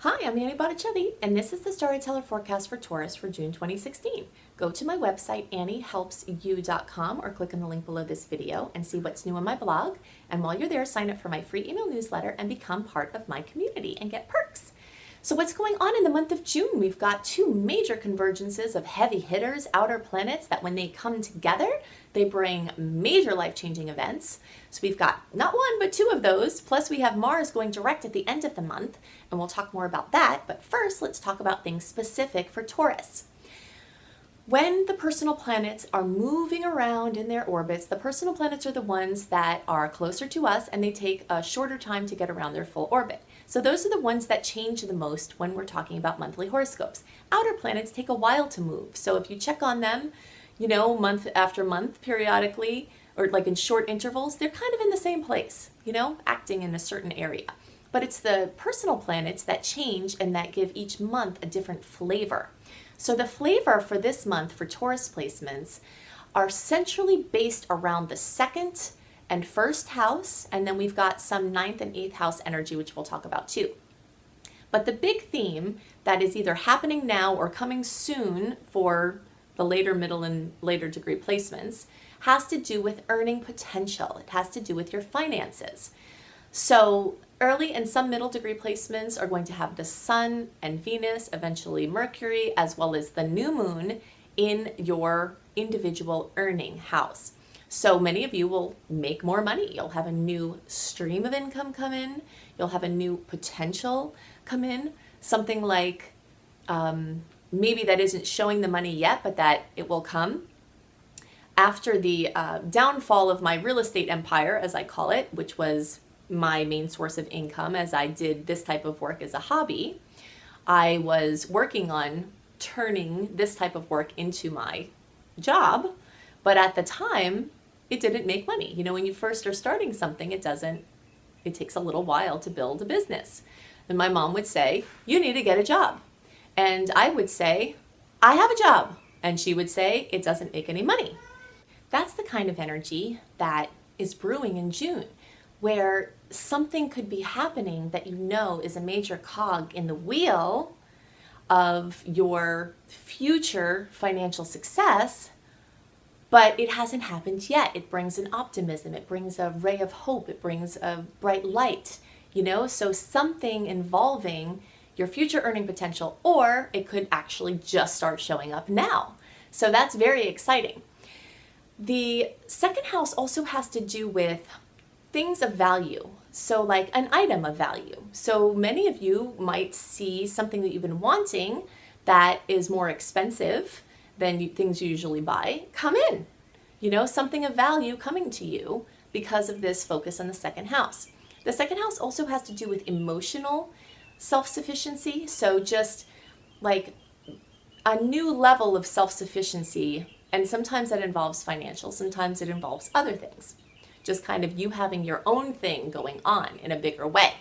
Hi, I'm Annie Botticelli, and this is the Storyteller Forecast for Taurus for June 2016. Go to my website, anniehelpsyou.com, or click on the link below this video and see what's new on my blog. And while you're there, sign up for my free email newsletter and become part of my community and get perks. So what's going on in the month of June? We've got two major convergences of heavy hitters, outer planets, that when they come together, they bring major life-changing events. So we've got not one, but two of those. Plus we have Mars going direct at the end of the month, and we'll talk more about that. But first, let's talk about things specific for Taurus. When the personal planets are moving around in their orbits, the personal planets are the ones that are closer to us and they take a shorter time to get around their full orbit. So those are the ones that change the most when we're talking about monthly horoscopes. Outer planets take a while to move. So if you check on them, month after month periodically, or like in short intervals, they're kind of in the same place, acting in a certain area. But it's the personal planets that change and that give each month a different flavor. So the flavor for this month for Taurus placements are centrally based around the second and first house, and then we've got some ninth and eighth house energy, which we'll talk about too. But the big theme that is either happening now or coming soon for the later, middle, and later degree placements has to do with earning potential. It has to do with your finances. So early and some middle degree placements are going to have the Sun and Venus, eventually Mercury, as well as the new moon in your individual earning house. So many of you will make more money. You'll have a new stream of income come in. You'll have a new potential come in. Something like maybe that isn't showing the money yet, but that it will come. After the downfall of my real estate empire, as I call it, which was my main source of income as I did this type of work as a hobby, I was working on turning this type of work into my job, but at the time it didn't make money. When you first are starting something, it takes a little while to build a business. And my mom would say, you need to get a job. And I would say, I have a job. And she would say, it doesn't make any money. That's the kind of energy that is brewing in June, where something could be happening that is a major cog in the wheel of your future financial success, but it hasn't happened yet. It brings an optimism, it brings a ray of hope, it brings a bright light, so something involving your future earning potential, or it could actually just start showing up now. So that's very exciting. The second house also has to do with things of value. So like an item of value. So many of you might see something that you've been wanting that is more expensive than things you usually buy come in. Something of value coming to you because of this focus on the second house. The second house also has to do with emotional self-sufficiency. So just like a new level of self-sufficiency, and sometimes that involves financial, sometimes it involves other things. Just kind of you having your own thing going on in a bigger way.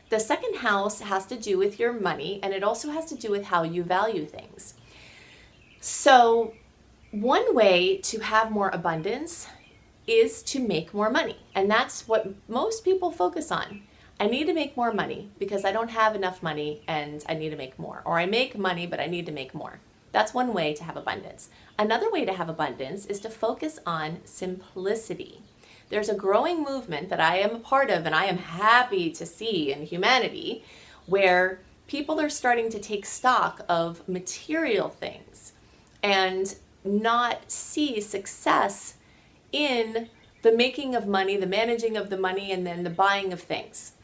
The second house has to do with your money, and it also has to do with how you value things. So one way to have more abundance is to make more money. And that's what most people focus on. I need to make more money because I don't have enough money and I need to make more. Or I make money, but I need to make more. That's one way to have abundance. Another way to have abundance is to focus on simplicity. There's a growing movement that I am a part of and I am happy to see in humanity where people are starting to take stock of material things and not see success in the making of money, the managing of the money, and then the buying of things.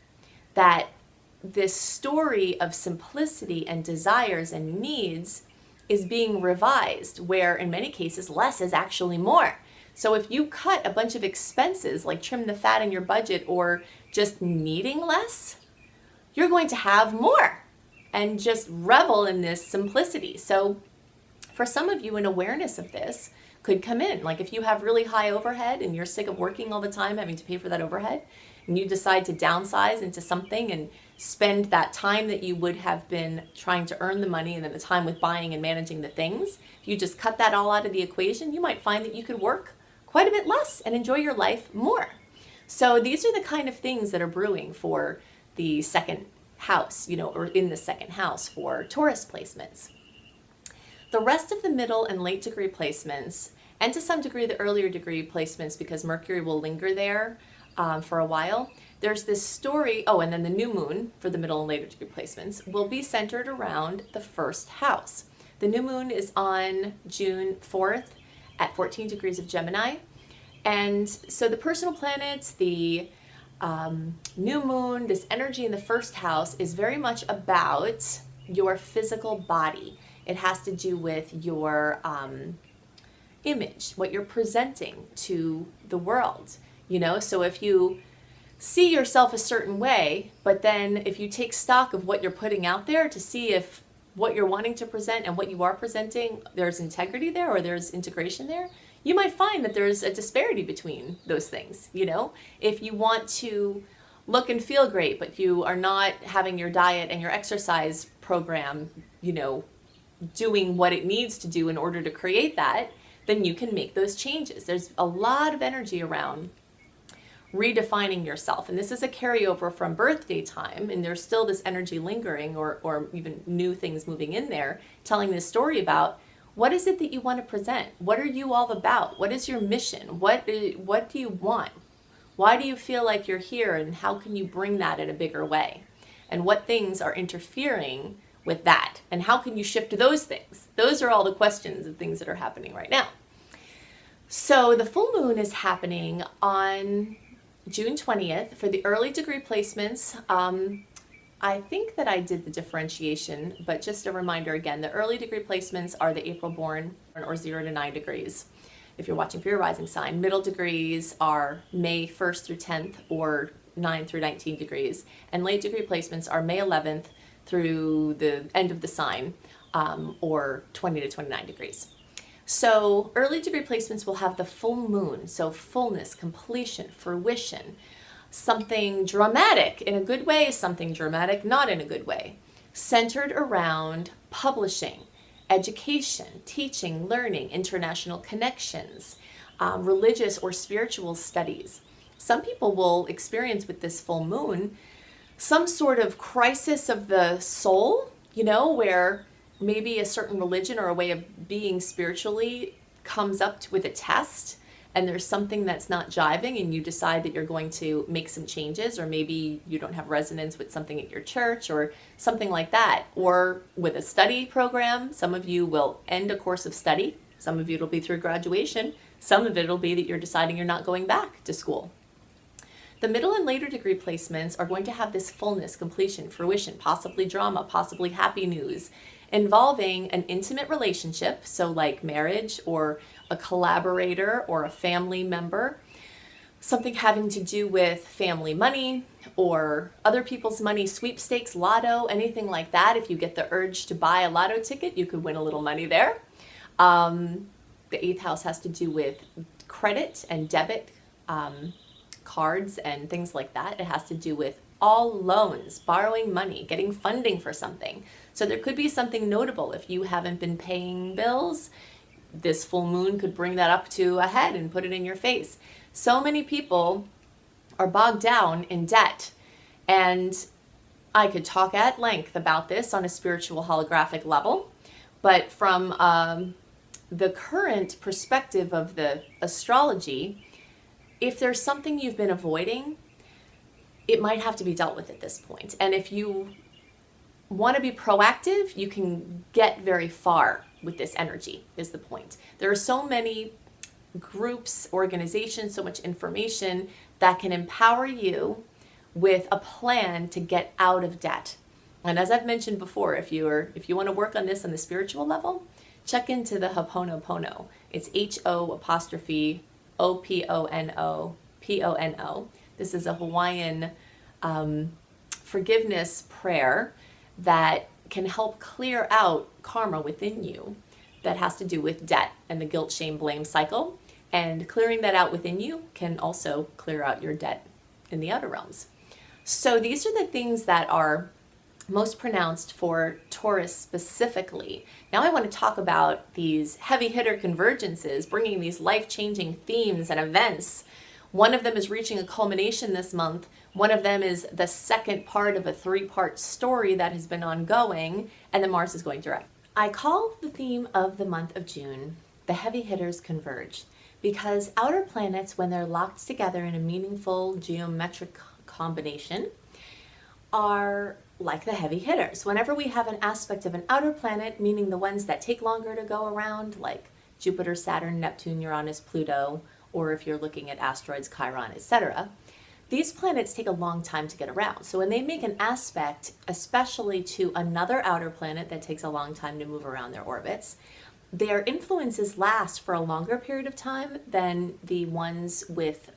That this story of simplicity and desires and needs is being revised, where in many cases less is actually more. So if you cut a bunch of expenses, like trim the fat in your budget or just needing less, you're going to have more and just revel in this simplicity. So for some of you, an awareness of this could come in. Like if you have really high overhead and you're sick of working all the time, having to pay for that overhead, and you decide to downsize into something and spend that time that you would have been trying to earn the money and then the time with buying and managing the things, if you just cut that all out of the equation, you might find that you could work quite a bit less and enjoy your life more. So these are the kind of things that are brewing for the second house, or in the second house for Taurus placements. The rest of the middle and late degree placements, and to some degree the earlier degree placements, because Mercury will linger there for a while, there's this story, and then the new moon for the middle and later degree placements will be centered around the first house. The new moon is on June 4th at 14 degrees of Gemini. And so the personal planets, the new moon, this energy in the first house is very much about your physical body. It has to do with your image, what you're presenting to the world. So if you see yourself a certain way, but then if you take stock of what you're putting out there to see if what you're wanting to present and what you are presenting, there's integrity there or there's integration there, you might find that there's a disparity between those things. If you want to look and feel great, but you are not having your diet and your exercise program, doing what it needs to do in order to create that, then you can make those changes. There's a lot of energy around redefining yourself. And this is a carryover from birthday time, and there's still this energy lingering or even new things moving in there, telling this story about what is it that you want to present? What are you all about? What is your mission? What do you want? Why do you feel like you're here, and how can you bring that in a bigger way? And what things are interfering with that? And how can you shift those things? Those are all the questions and things that are happening right now. So the full moon is happening on June 20th. For the early degree placements, I think that I did the differentiation, but just a reminder again, the early degree placements are the April born or 0 to 9 degrees. If you're watching for your rising sign, middle degrees are May 1st through 10th or 9 through 19 degrees. And late degree placements are May 11th through the end of the sign, or 20 to 29 degrees. So early degree placements will have the full moon, so fullness, completion, fruition, something dramatic in a good way, something dramatic not in a good way, centered around publishing, education, teaching, learning, international connections, religious or spiritual studies. Some people will experience with this full moon some sort of crisis of the soul, where maybe a certain religion or a way of being spiritually comes up with a test, and there's something that's not jiving, and you decide that you're going to make some changes, or maybe you don't have resonance with something at your church or something like that. Or with a study program, some of you will end a course of study. Some of you it'll be through graduation. Some of it will be that you're deciding you're not going back to school. The middle and later degree placements are going to have this fullness, completion, fruition, possibly drama, possibly happy news, involving an intimate relationship, so like marriage or a collaborator or a family member, something having to do with family money or other people's money, sweepstakes, lotto, anything like that. If you get the urge to buy a lotto ticket, you could win a little money there. The 8th house has to do with credit and debit, cards and things like that. It has to do with all loans, borrowing money, getting funding for something. So there could be something notable. If you haven't been paying bills, this full moon could bring that up to a head and put it in your face. So many people are bogged down in debt. And I could talk at length about this on a spiritual holographic level, but from the current perspective of the astrology, if there's something you've been avoiding, it might have to be dealt with at this point. And if you want to be proactive, you can get very far with this energy, is the point. There are so many groups, organizations, so much information that can empower you with a plan to get out of debt. And as I've mentioned before, if you want to work on this on the spiritual level, check into the Ho'oponopono. It's Ho'oponopono. This is a Hawaiian forgiveness prayer that can help clear out karma within you that has to do with debt and the guilt, shame, blame cycle. And clearing that out within you can also clear out your debt in the outer realms. So these are the things that are most pronounced for Taurus specifically. Now I want to talk about these heavy hitter convergences, bringing these life-changing themes and events One of them is reaching a culmination this month. One of them is the second part of a 3-part story that has been ongoing, and then Mars is going direct. I call the theme of the month of June, the heavy hitters converge, because outer planets, when they're locked together in a meaningful geometric combination, are like the heavy hitters. Whenever we have an aspect of an outer planet, meaning the ones that take longer to go around, like Jupiter, Saturn, Neptune, Uranus, Pluto, or if you're looking at asteroids, Chiron, etc., these planets take a long time to get around. So when they make an aspect, especially to another outer planet that takes a long time to move around their orbits, their influences last for a longer period of time than the ones with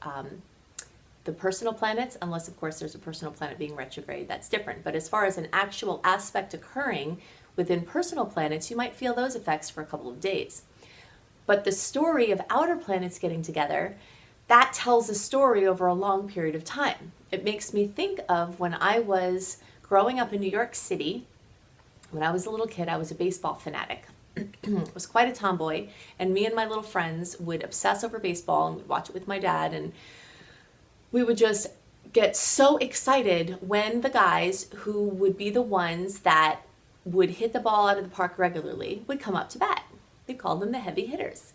the personal planets, unless of course there's a personal planet being retrograde, that's different. But as far as an actual aspect occurring within personal planets, you might feel those effects for a couple of days. But the story of outer planets getting together, that tells a story over a long period of time. It makes me think of when I was growing up in New York City. When I was a little kid, I was a baseball fanatic. I was quite a tomboy, and me and my little friends would obsess over baseball and we'd watch it with my dad, and we would just get so excited when the guys who would be the ones that would hit the ball out of the park regularly would come up to bat. They called them the heavy hitters.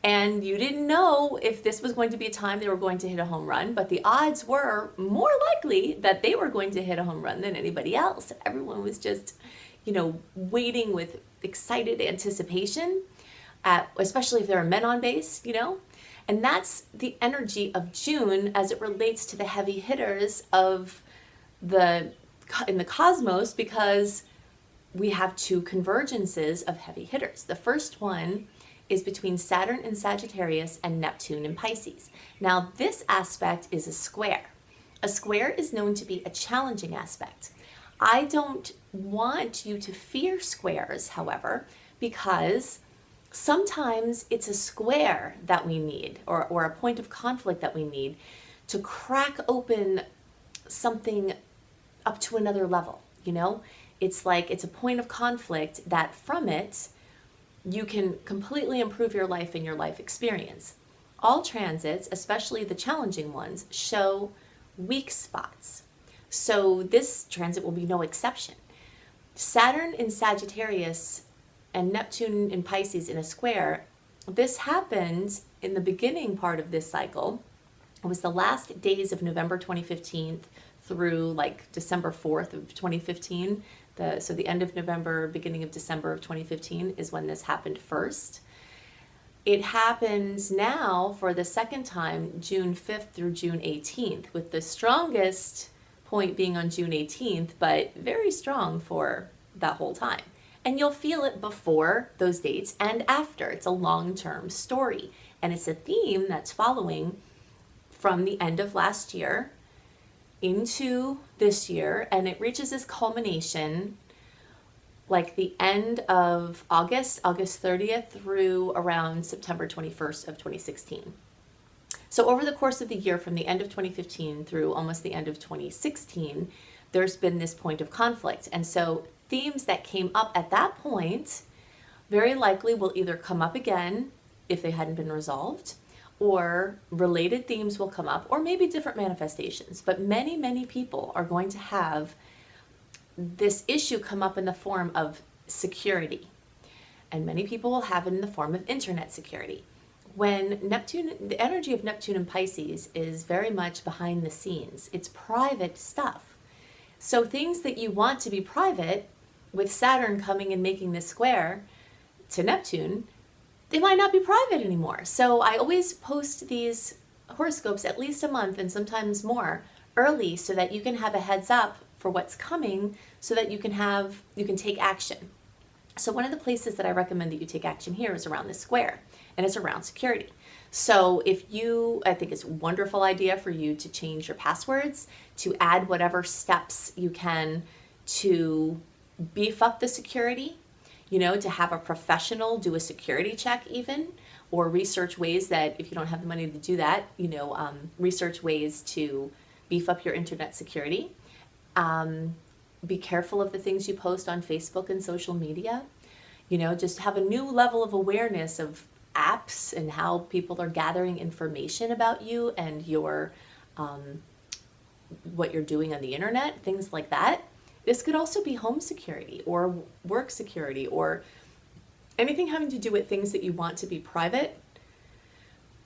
And you didn't know if this was going to be a time they were going to hit a home run, but the odds were more likely that they were going to hit a home run than anybody else. Everyone was just, waiting with excited anticipation, especially if there are men on base, And that's the energy of June as it relates to the heavy hitters in the cosmos, because we have 2 convergences of heavy hitters. The first one is between Saturn in Sagittarius and Neptune in Pisces. Now, this aspect is a square. A square is known to be a challenging aspect. I don't want you to fear squares, however, because sometimes it's a square that we need, or a point of conflict that we need to crack open something up to another level, It's like it's a point of conflict that from it, you can completely improve your life and your life experience. All transits, especially the challenging ones, show weak spots. So this transit will be no exception. Saturn in Sagittarius and Neptune in Pisces in a square, this happened in the beginning part of this cycle. It was the last days of November 2015 through like December 4th of 2015. So the end of November, beginning of December of 2015 is when this happened first. It happens now for the second time, June 5th through June 18th, with the strongest point being on June 18th, but very strong for that whole time. And you'll feel it before those dates and after. It's a long-term story. And it's a theme that's following from the end of last year into this year, and it reaches this culmination like the end of August 30th through around September 21st of 2016. So over the course of the year, from the end of 2015 through almost the end of 2016, there's been this point of conflict. And so themes that came up at that point very likely will either come up again if they hadn't been resolved, or related themes will come up, or maybe different manifestations. But many, many people are going to have this issue come up in the form of security. And many people will have it in the form of internet security. When Neptune, the energy of Neptune and Pisces is very much behind the scenes. It's private stuff. So things that you want to be private, with Saturn coming and making this square to Neptune, they might not be private anymore. So I always post these horoscopes at least a month and sometimes more early, so that you can have a heads up for what's coming, so that you can take action. So one of the places that I recommend that you take action here is around this square, and it's around security. So I think it's a wonderful idea for you to change your passwords, to add whatever steps you can to beef up the security, to have a professional do a security check even, or research ways that, if you don't have the money to do that, research ways to beef up your internet security. Be careful of the things you post on Facebook and social media. Just have a new level of awareness of apps and how people are gathering information about you and your what you're doing on the internet, things like that. This could also be home security or work security or anything having to do with things that you want to be private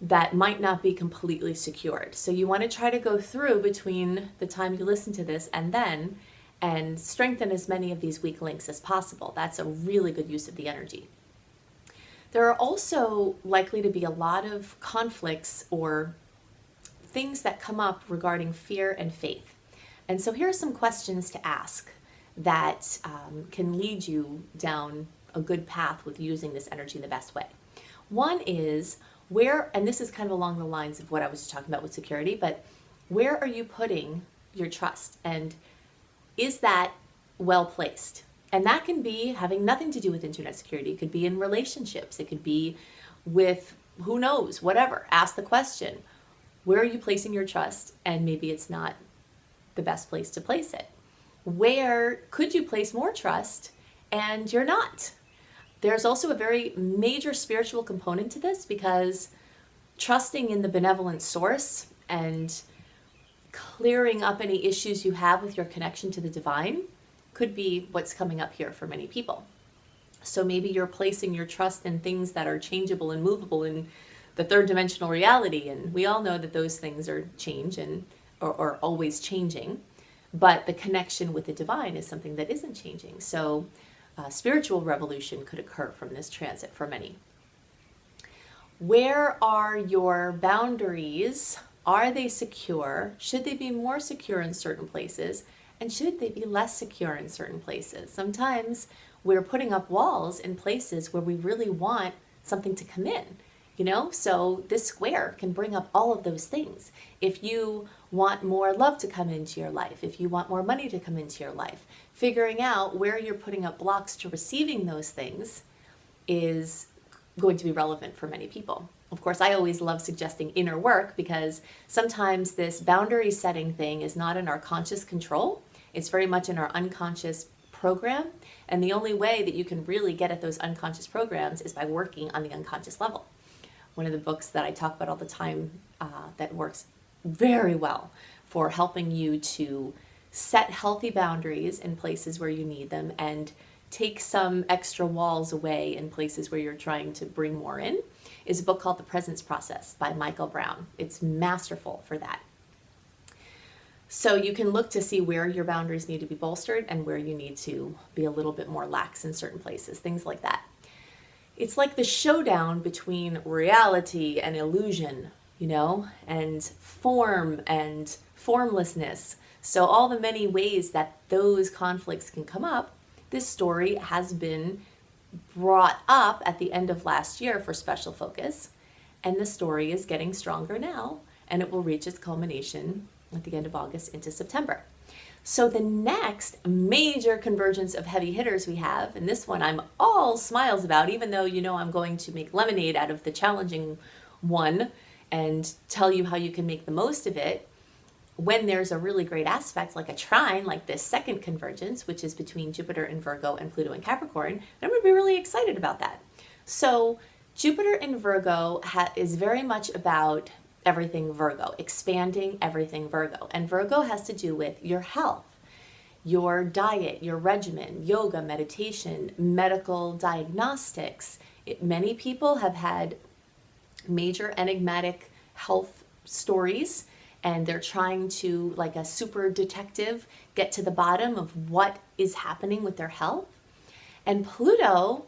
that might not be completely secured. So you want to try to go through between the time you listen to this and then and strengthen as many of these weak links as possible. That's a really good use of the energy. There are also likely to be a lot of conflicts or things that come up regarding fear and faith. And so here are some questions to ask that can lead you down a good path with using this energy in the best way. One is where, and this is kind of along the lines of what I was just talking about with security, but where are you putting your trust? And is that well placed? And that can be having nothing to do with internet security. It could be in relationships. It could be with who knows, whatever. Ask the question, where are you placing your trust? And maybe it's not the best place to place it. Where could you place more trust and you're not? There's also a very major spiritual component to this because trusting in the benevolent source and clearing up any issues you have with your connection to the divine could be what's coming up here for many people. So maybe you're placing your trust in things that are changeable and movable in the third dimensional reality. And we all know that those things are change and or always changing. But the connection with the divine is something that isn't changing. So spiritual revolution could occur from this transit for many. Where are your boundaries? Are they secure? Should they be more secure in certain places? And should they be less secure in certain places? Sometimes we're putting up walls in places where we really want something to come in, you know? So this square can bring up all of those things. If you want more love to come into your life, if you want more money to come into your life, figuring out where you're putting up blocks to receiving those things is going to be relevant for many people. Of course, I always love suggesting inner work because sometimes this boundary setting thing is not in our conscious control. It's very much in our unconscious program. And the only way that you can really get at those unconscious programs is by working on the unconscious level. One of the books that I talk about all the time that works very well for helping you to set healthy boundaries in places where you need them and take some extra walls away in places where you're trying to bring more in is a book called The Presence Process by Michael Brown. It's masterful for that. So you can look to see where your boundaries need to be bolstered and where you need to be a little bit more lax in certain places, things like that. It's like the showdown between reality and illusion, you know, and form and formlessness. So all the many ways that those conflicts can come up, this story has been brought up at the end of last year for special focus, and the story is getting stronger now, and it will reach its culmination at the end of August into September. So the next major convergence of heavy hitters we have, and this one I'm all smiles about, even though you know I'm going to make lemonade out of the challenging one and tell you how you can make the most of it, when there's a really great aspect like a trine, like this second convergence, which is between Jupiter in Virgo and Pluto in Capricorn, I'm going to be really excited about that. So Jupiter in Virgo is very much about everything Virgo, expanding everything Virgo. And Virgo has to do with your health, your diet, your regimen, yoga, meditation, medical diagnostics. Many people have had major enigmatic health stories, and they're trying to, like a super detective, get to the bottom of what is happening with their health. And Pluto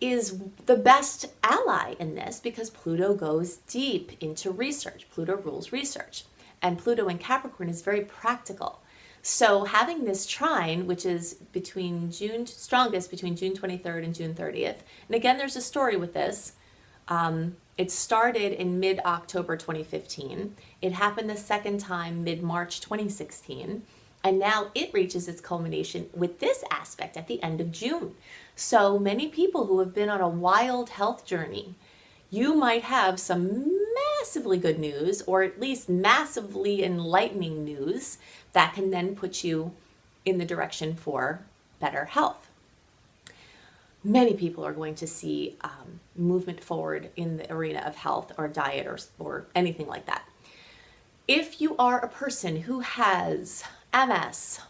is the best ally in this because Pluto goes deep into research. Pluto rules research. And Pluto in Capricorn is very practical. So having this trine, which is strongest between June 23rd and June 30th, and again, there's a story with this. It started in mid-October 2015. It happened the second time mid-March 2016. And now it reaches its culmination with this aspect at the end of June. So many people who have been on a wild health journey, you might have some massively good news, or at least massively enlightening news that can then put you in the direction for better health. many people are going to see movement forward in the arena of health or diet or anything like that. If you are a person who has MS,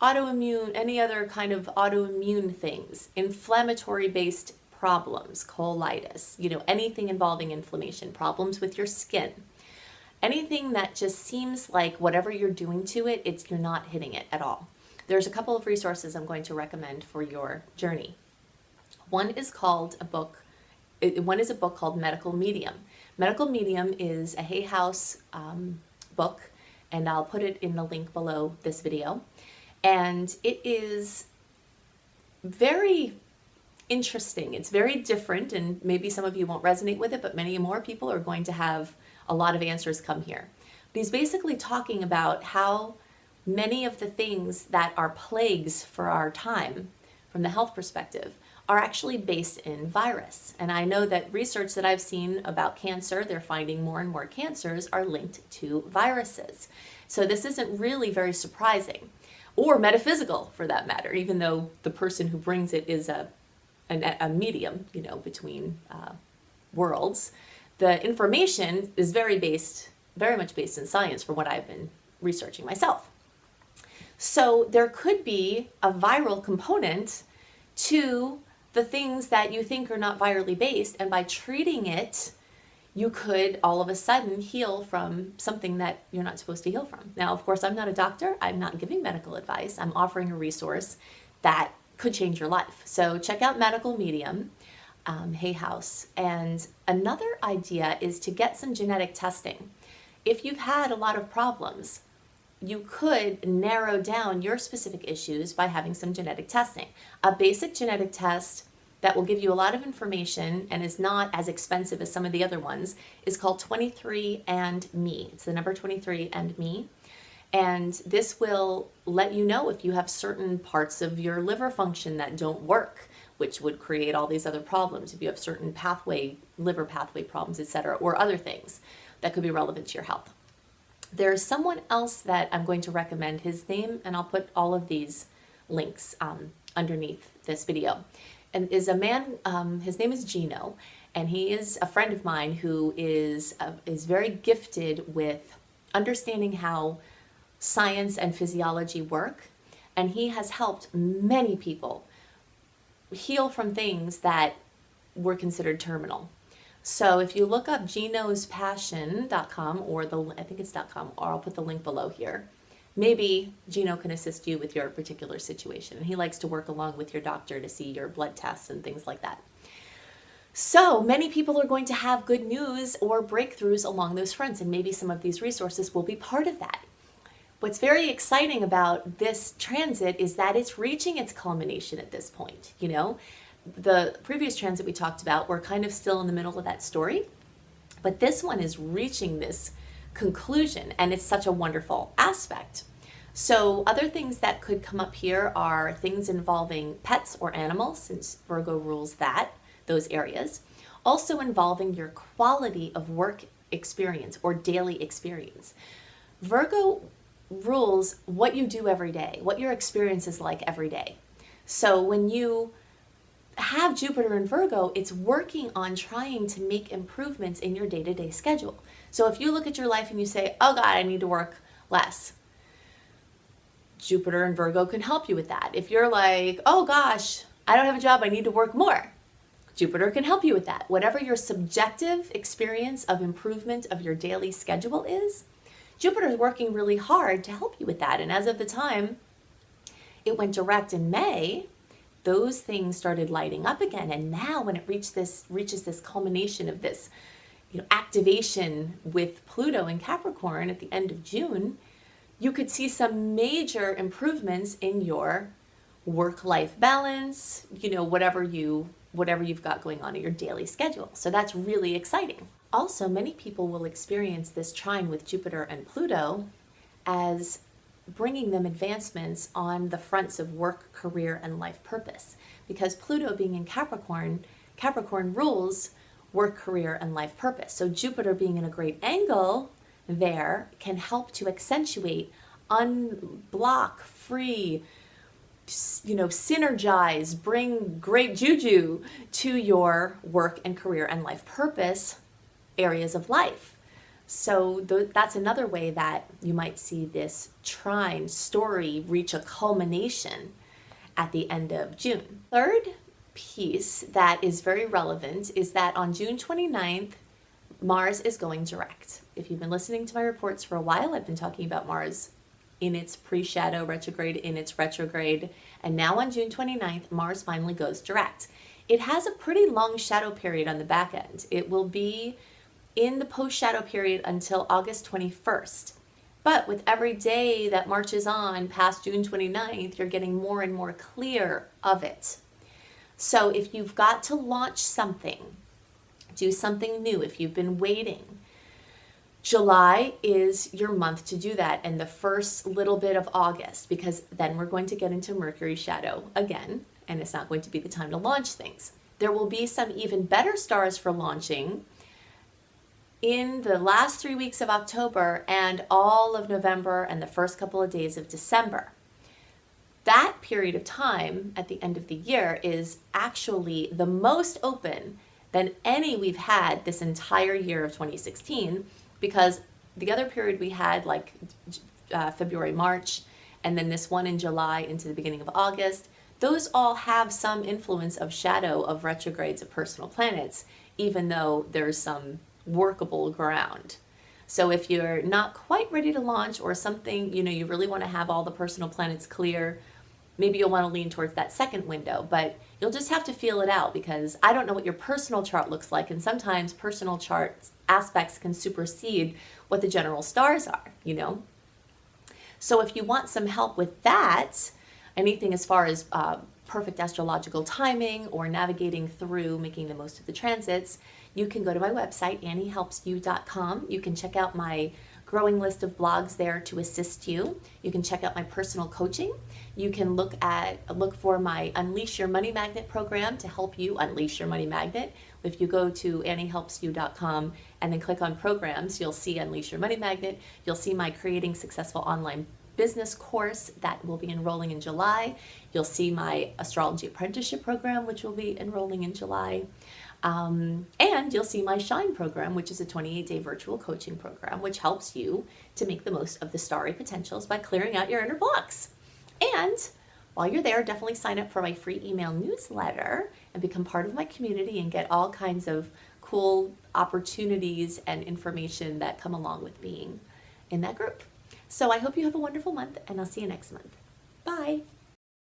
autoimmune, any other kind of autoimmune things, inflammatory based problems, colitis, anything involving inflammation, problems with your skin, anything that just seems like whatever you're doing to it, you're not hitting it at all. There's a couple of resources I'm going to recommend for your journey. One is a book called Medical Medium. Medical Medium is a Hay House book, and I'll put it in the link below this video. And it is very interesting. It's very different, and maybe some of you won't resonate with it, but many more people are going to have a lot of answers come here. But he's basically talking about how many of the things that are plagues for our time, from the health perspective, are actually based in virus. And I know that research that I've seen about cancer, they're finding more and more cancers are linked to viruses. So this isn't really very surprising, or metaphysical for that matter, even though the person who brings it is a medium, between worlds. The information is very much based in science from what I've been researching myself. So there could be a viral component to the things that you think are not virally based, and by treating it, you could all of a sudden heal from something that you're not supposed to heal from. Now, of course, I'm not a doctor. I'm not giving medical advice. I'm offering a resource that could change your life. So check out Medical Medium, Hay House. And another idea is to get some genetic testing. If you've had a lot of problems, you could narrow down your specific issues by having some genetic testing. A basic genetic test that will give you a lot of information and is not as expensive as some of the other ones is called 23andMe. It's the number 23andMe. And this will let you know if you have certain parts of your liver function that don't work, which would create all these other problems. If you have certain liver pathway problems, etc., or other things that could be relevant to your health. There's someone else that I'm going to recommend. His name, and I'll put all of these links underneath this video, and is a man, his name is Gino, and he is a friend of mine who is very gifted with understanding how science and physiology work, and he has helped many people heal from things that were considered terminal. So if you look up genospassion.com, or I think it's .com, or I'll put the link below here, maybe Gino can assist you with your particular situation. And he likes to work along with your doctor to see your blood tests and things like that. So many people are going to have good news or breakthroughs along those fronts, and maybe some of these resources will be part of that. What's very exciting about this transit is that it's reaching its culmination at this point. The previous transit we talked about, we're kind of still in the middle of that story, but this one is reaching this conclusion, and it's such a wonderful aspect. So other things that could come up here are things involving pets or animals, since Virgo rules those areas. Also involving your quality of work experience or daily experience. Virgo rules what you do every day, what your experience is like every day. So when you have Jupiter in Virgo, it's working on trying to make improvements in your day-to-day schedule. So if you look at your life and you say, oh God, I need to work less, Jupiter in Virgo can help you with that. If you're like, oh gosh, I don't have a job, I need to work more, Jupiter can help you with that. Whatever your subjective experience of improvement of your daily schedule is, Jupiter is working really hard to help you with that. And as of the time it went direct in May, those things started lighting up again. And now when it reaches this culmination of this activation with Pluto in Capricorn at the end of June, you could see some major improvements in your work-life balance, whatever you've got going on in your daily schedule. So that's really exciting. Also, many people will experience this trine with Jupiter and Pluto as bringing them advancements on the fronts of work, career, and life purpose. Because Pluto being in Capricorn, Capricorn rules work, career, and life purpose. So Jupiter being in a great angle there can help to accentuate, unblock, free, synergize, bring great juju to your work and career and life purpose areas of life. So that's another way that you might see this trine story reach a culmination at the end of June. Third piece that is very relevant is that on June 29th, Mars is going direct. If you've been listening to my reports for a while, I've been talking about Mars in its pre-shadow retrograde, in its retrograde, and now on June 29th, Mars finally goes direct. It has a pretty long shadow period on the back end. It will be in the post-shadow period until August 21st. But with every day that marches on past June 29th, you're getting more and more clear of it. So if you've got to launch something, do something new, if you've been waiting, July is your month to do that, and the first little bit of August, because then we're going to get into Mercury shadow again, and it's not going to be the time to launch things. There will be some even better stars for launching in the last 3 weeks of October and all of November and the first couple of days of December. That period of time at the end of the year is actually the most open than any we've had this entire year of 2016, because the other period we had, like February, March, and then this one in July into the beginning of August, those all have some influence of shadow of retrogrades of personal planets, even though there's some workable ground. So if you're not quite ready to launch, or something, you really want to have all the personal planets clear, maybe you'll want to lean towards that second window, but you'll just have to feel it out, because I don't know what your personal chart looks like, and sometimes personal chart aspects can supersede what the general stars are, So if you want some help with that, anything as far as perfect astrological timing or navigating through making the most of the transits, you can go to my website, anniehelpsyou.com. You can check out my growing list of blogs there to assist you. You can check out my personal coaching. You can look for my Unleash Your Money Magnet program to help you unleash your money magnet. If you go to anniehelpsyou.com and then click on programs, you'll see Unleash Your Money Magnet. You'll see my Creating Successful Online Business course that will be enrolling in July. You'll see my Astrology Apprenticeship program, which will be enrolling in July. And you'll see my Shine program, which is a 28-day virtual coaching program, which helps you to make the most of the starry potentials by clearing out your inner blocks. And while you're there, definitely sign up for my free email newsletter and become part of my community and get all kinds of cool opportunities and information that come along with being in that group. So I hope you have a wonderful month, and I'll see you next month. Bye.